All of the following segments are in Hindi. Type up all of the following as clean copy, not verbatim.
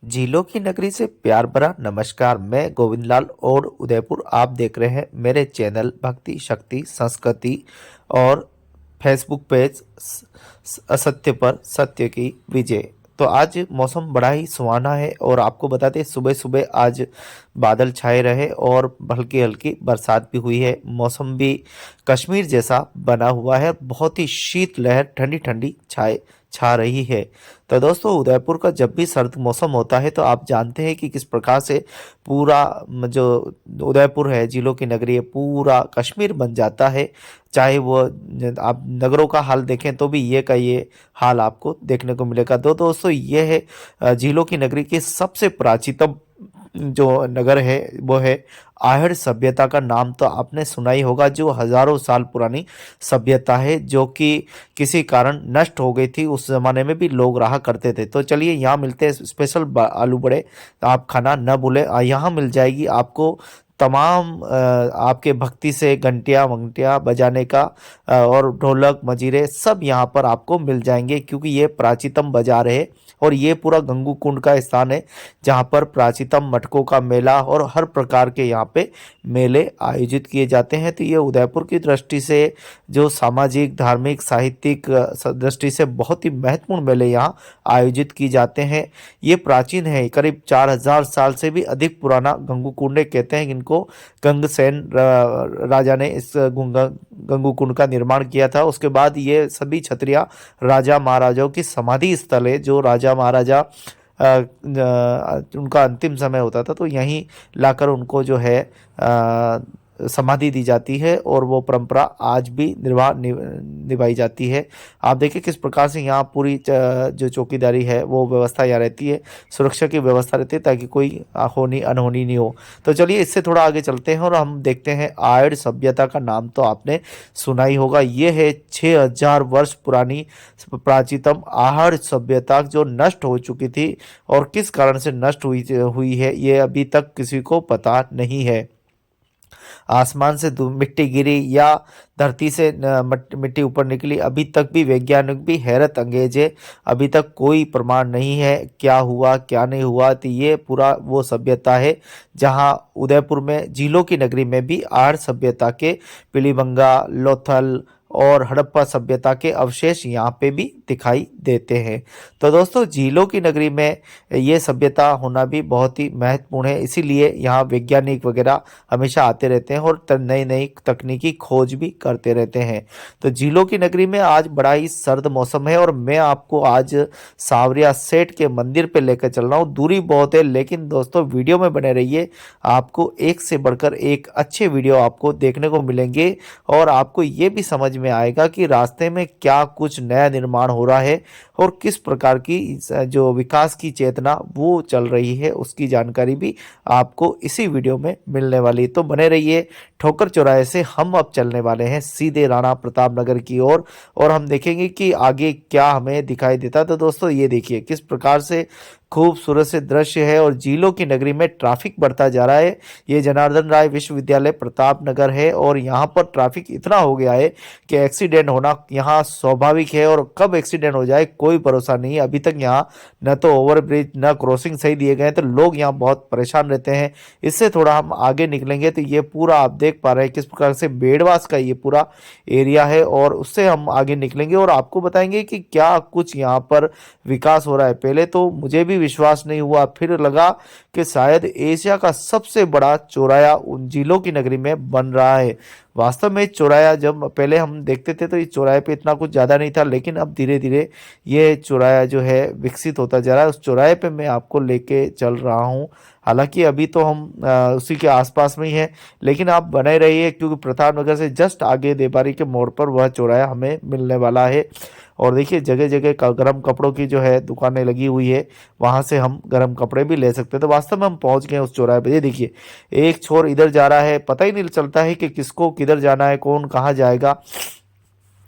झीलों की नगरी से प्यार भरा नमस्कार। मैं गोविंद लाल और उदयपुर आप देख रहे हैं मेरे चैनल भक्ति शक्ति संस्कृति और फेसबुक पेज असत्य पर सत्य की विजय। तो आज मौसम बड़ा ही सुहाना है और आपको बता दें सुबह सुबह आज बादल छाए रहे और हल्की हल्की बरसात भी हुई है। मौसम भी कश्मीर जैसा बना हुआ है। बहुत ही शीत लहर ठंडी ठंडी छा रही है। तो दोस्तों उदयपुर का जब भी सर्द मौसम होता है तो आप जानते हैं कि किस प्रकार से पूरा जो उदयपुर है झीलों की नगरी है पूरा कश्मीर बन जाता है। चाहे वो आप नगरों का हाल देखें तो भी ये का ये हाल आपको देखने को मिलेगा। दोस्तों ये है झीलों की नगरी की सबसे प्राचीनतम जो नगर है वो है आहड़ सभ्यता का नाम तो आपने सुना ही होगा, जो हजारों साल पुरानी सभ्यता है जो कि किसी कारण नष्ट हो गई थी। उस जमाने में भी लोग रहा करते थे। तो चलिए यहाँ मिलते हैं स्पेशल आलू बड़े, आप खाना न भूलें। यहाँ मिल जाएगी आपको तमाम आपके भक्ति से घंटियाँ वंटियाँ बजाने का और ढोलक मजीरे सब यहाँ पर आपको मिल जाएंगे, क्योंकि ये प्राचीनतम बाजार है और ये पूरा गंगू कुंड का स्थान है जहाँ पर प्राचीनतम मटकों का मेला और हर प्रकार के यहाँ पे मेले आयोजित किए जाते हैं। तो ये उदयपुर की दृष्टि से जो सामाजिक धार्मिक साहित्यिक दृष्टि से बहुत ही महत्वपूर्ण मेले यहाँ आयोजित किए जाते हैं। ये प्राचीन है, करीब 4000 साल से भी अधिक पुराना गंगू कुंड कहते हैं इनको। गंगसेन राजा ने इस गंगू कुंड का निर्माण किया था। उसके बाद ये सभी छतरिया राजा महाराजाओं की समाधि स्थल है। जो राजा महाराजा उनका अंतिम समय होता था तो यहीं लाकर उनको जो है समाधि दी जाती है और वो परंपरा आज भी निभाई जाती है। आप देखिए किस प्रकार से यहाँ पूरी जो चौकीदारी है वो व्यवस्था यहाँ रहती है, सुरक्षा की व्यवस्था रहती है ताकि कोई होनी अनहोनी नहीं हो। तो चलिए इससे थोड़ा आगे चलते हैं और हम देखते हैं आयड़ सभ्यता का नाम तो आपने सुना ही होगा। ये है 6000 वर्ष पुरानी प्राचीनतम आहड़ सभ्यता जो नष्ट हो चुकी थी और किस कारण से नष्ट हुई है ये अभी तक किसी को पता नहीं है। आसमान से मिट्टी गिरी या धरती से मिट्टी ऊपर निकली, अभी तक भी वैज्ञानिक भी हैरत अंगेज है। अभी तक कोई प्रमाण नहीं है क्या हुआ क्या नहीं हुआ। तो ये पूरा वो सभ्यता है जहां उदयपुर में झीलों की नगरी में भी आहड़ सभ्यता के पिलीबंगा लोथल और हड़प्पा सभ्यता के अवशेष यहाँ पे भी दिखाई देते हैं। तो दोस्तों झीलों की नगरी में ये सभ्यता होना भी बहुत ही महत्वपूर्ण है, इसीलिए यहाँ वैज्ञानिक वगैरह हमेशा आते रहते हैं और नई नई तकनीकी खोज भी करते रहते हैं। तो झीलों की नगरी में आज बड़ा ही सर्द मौसम है और मैं आपको आज सावरिया सेठ के मंदिर पे लेकर चल रहा हूँ। दूरी बहुत है लेकिन दोस्तों वीडियो में बने रहिए, आपको एक से बढ़कर एक अच्छे वीडियो आपको देखने को मिलेंगे और आपको ये भी समझ में आएगा कि रास्ते में क्या कुछ नया निर्माण हो रहा है और किस प्रकार की जो विकास की चेतना वो चल रही है उसकी जानकारी भी आपको इसी वीडियो में मिलने वाली। तो बने रहिए। ठोकर चौराहे से हम अब चलने वाले हैं सीधे राणा प्रताप नगर की ओर और हम देखेंगे कि आगे क्या हमें दिखाई देता। तो दोस्तों ये देखिए किस प्रकार से खूबसूरत से दृश्य है और झीलों की नगरी में ट्रैफिक बढ़ता जा रहा है। ये जनार्दन राय विश्वविद्यालय प्रताप नगर है और यहाँ पर ट्रैफिक इतना हो गया है कि एक्सीडेंट होना यहाँ स्वाभाविक है और कब एक्सीडेंट हो जाए कोई भरोसा नहीं। अभी तक यहाँ न तो ओवरब्रिज न क्रॉसिंग सही दिए गए तो लोग यहाँ बहुत परेशान रहते हैं। इससे थोड़ा हम आगे निकलेंगे तो ये पूरा आप देख पा रहे हैं किस प्रकार से बेड़वास का ये पूरा एरिया है और उससे हम आगे निकलेंगे और आपको बताएंगे कि क्या कुछ यहाँ पर विकास हो रहा है। पहले तो मुझे भी विश्वास नहीं हुआ, फिर लगा कि शायद एशिया का सबसे बड़ा चौराया उन झीलों की नगरी में बन रहा है। वास्तव में चौराया जब पहले हम देखते थे तो इस चौराहे पे इतना कुछ ज़्यादा नहीं था, लेकिन अब धीरे धीरे ये चौराया जो है विकसित होता जा रहा है। उस चौराहे पे मैं आपको लेके चल रहा हूँ। हालांकि अभी तो हम उसी के आसपास में ही हैं, लेकिन आप बने रहिए क्योंकि प्रताप नगर से जस्ट आगे देबारी के मोड़ पर वह चौराया हमें मिलने वाला है। और देखिए जगह जगह गर्म कपड़ों की जो है दुकानें लगी हुई है, वहां से हम गर्म कपड़े भी ले सकते हैं। तो वास्तव में हम पहुंच गए उस चौराहे पे। ये देखिए एक छोर इधर जा रहा है, पता ही नहीं चलता है कि किसको किधर जाना है, कौन कहाँ जाएगा।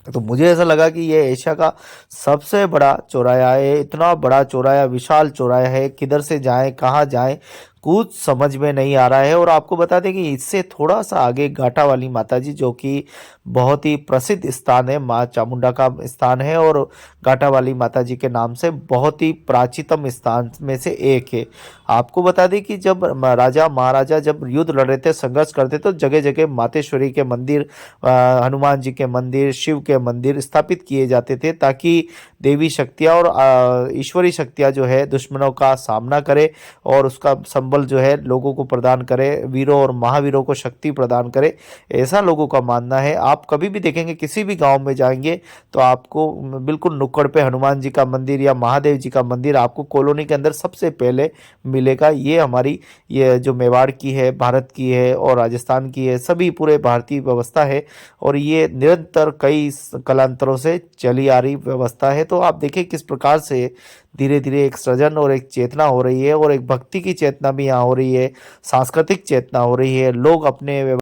तो मुझे ऐसा लगा कि ये एशिया का सबसे बड़ा चौराया है। इतना बड़ा चौराया विशाल चौराया है, किधर से जाएं कहाँ जाएं कुछ समझ में नहीं आ रहा है। और आपको बता दें कि इससे थोड़ा सा आगे गाटा वाली माता जी, जो कि बहुत ही प्रसिद्ध स्थान है, माँ चामुंडा का स्थान है और गाटा वाली माता जी के नाम से बहुत ही प्राचीनतम स्थान में से एक है। आपको बता दें कि जब राजा महाराजा जब युद्ध लड़ रहे थे, संघर्ष करते, तो जगह जगह मातेश्वरी के मंदिर, हनुमान जी के मंदिर, शिव के मंदिर स्थापित किए जाते थे, ताकि देवी शक्तियाँ और ईश्वरी शक्तियाँ जो है दुश्मनों का सामना करे और उसका संबल जो है लोगों को प्रदान करे, वीरों और महावीरों को शक्ति प्रदान करे, ऐसा लोगों का मानना है। आप कभी भी देखेंगे, किसी भी गांव में जाएंगे तो आपको बिल्कुल नुक्कड़ पे हनुमान जी का मंदिर या महादेव जी का मंदिर आपको कॉलोनी के अंदर सबसे पहले मिलेगा। ये हमारी, ये जो मेवाड़ की है, भारत की है और राजस्थान की है, सभी पूरे भारतीय व्यवस्था है और ये निरंतर कई कालांतरों से चली आ रही व्यवस्था है। तो आप देखिए किस प्रकार से धीरे धीरे एक सृजन और एक चेतना हो रही है और एक भक्ति की चेतना भी यहाँ हो रही है, सांस्कृतिक चेतना हो रही है। लोग अपने